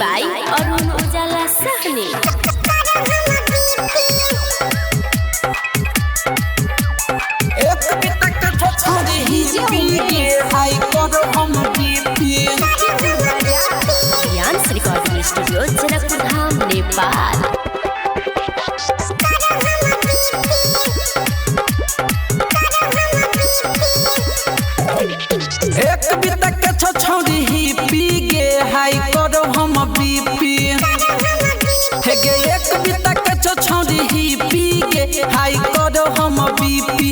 by Arun Ujala Sahni। Dance Recording Studio, Janakpur Dham, Nepal। एक बिता के छोड़ी ही पी गे हाई करो हम बीपी हे गे एक बिता के छोड़ी ही पी गे हाई करो हम बीपी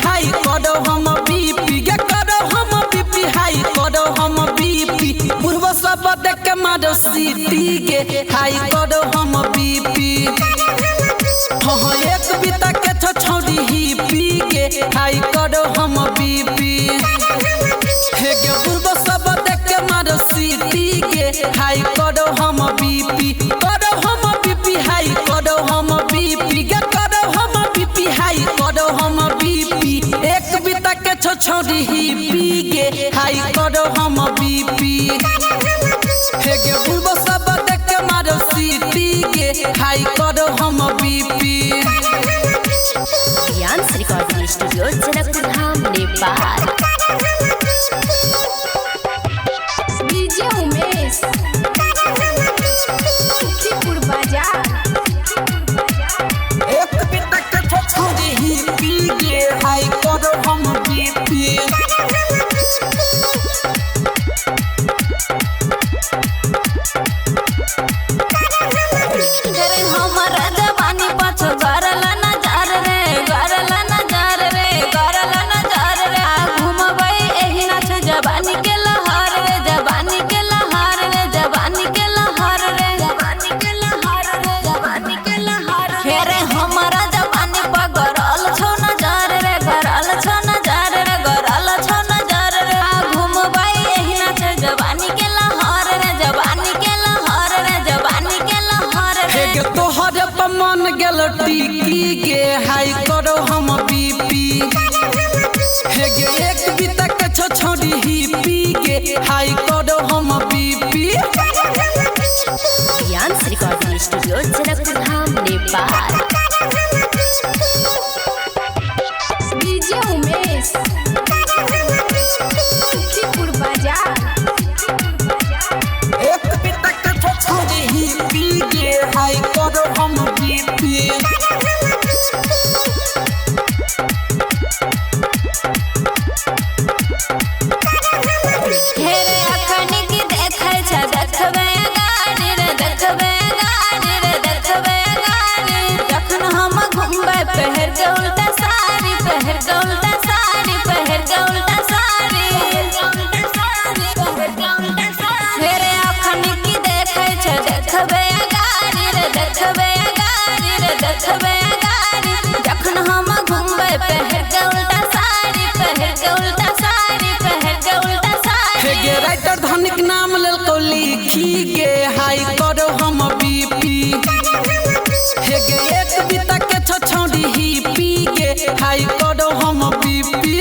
हाई करो हम बीपी गे करो हम बीपी हाई करो हम बीपी पूर्व सब देख के मारो सीटी गे हाई करो हम बीपी हाँ एक बिता के छोड़ी ही पी गे हाई करो हम बीपी हे गे पूर्व सब देख के मारो सीटी गे हाई करो हम बीपी हाई करो हम बीपी गे करो हम बीपी हाई करो हम बीपी एक बिता के छोड़ी ही पी गे हाई करो हम बीपी हे गे पूर्व सब देख के मारो सीटी गे हाई करो हम BP. Dance Recording Studio, Janakpur Dham, Nepal। DJ Umesh Sukhipur बाजार। एक बिता के छोड़ी ही पी गे हाई करो हम बीपी करे हमरा जवानी पाछो गरला नजर रे गरला नजर रे गरला नजर रे आ घुमबै एही नाच जवानी के लहर रे जवानी के लहर रे जवानी के लहर रे जवानी के लहर रे जवानी के लहर फेरे हमरा जवानी पर गरल छो नजर रे गरल छो नजर रे गरल छो नजर रे आ घुमबै एही नाच जवानी के लहर रे जवानी के लहर रे जवानी के लहर हे रे गे तोहर पर मन गेल टिकी गे हाई करो हम बीपी हे गे एक बिता के छोड़ी ही पी गे हाई करो हम BP. Dance Recording Studio, Janakpur Dham, Nepal। DJ Umesh Sukhipur बाजार। एक बिता के छोड़ी ही पी गे हाई करो हम बीपी हेरे अखनी की देखै छ देखबे गाड़ी रे देखबे गाड़ी रे देखबे गाड़ी जखन हम घुमबै पहर के उल्टा साड़ी पहर के उल्टा साड़ी पहर के उल्टा साड़ी हेरे अखनी की देखै छ देखबे गाड़ी रे देखबे गाड़ी रे देखबे गाड़ी जखन हम घुमबै पहर के उल्टा साड़ी पहर के उल्टा साड़ी पहर के उल्टा हे गे राइटर धनिक नाम लेल को लिखी गे हाई करो हम बीपी हे गे एक बिता के छोड़ी ही पी गे हाई करो हम BP.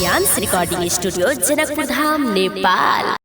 Dance Recording Studio, Janakpur Dham, Nepal।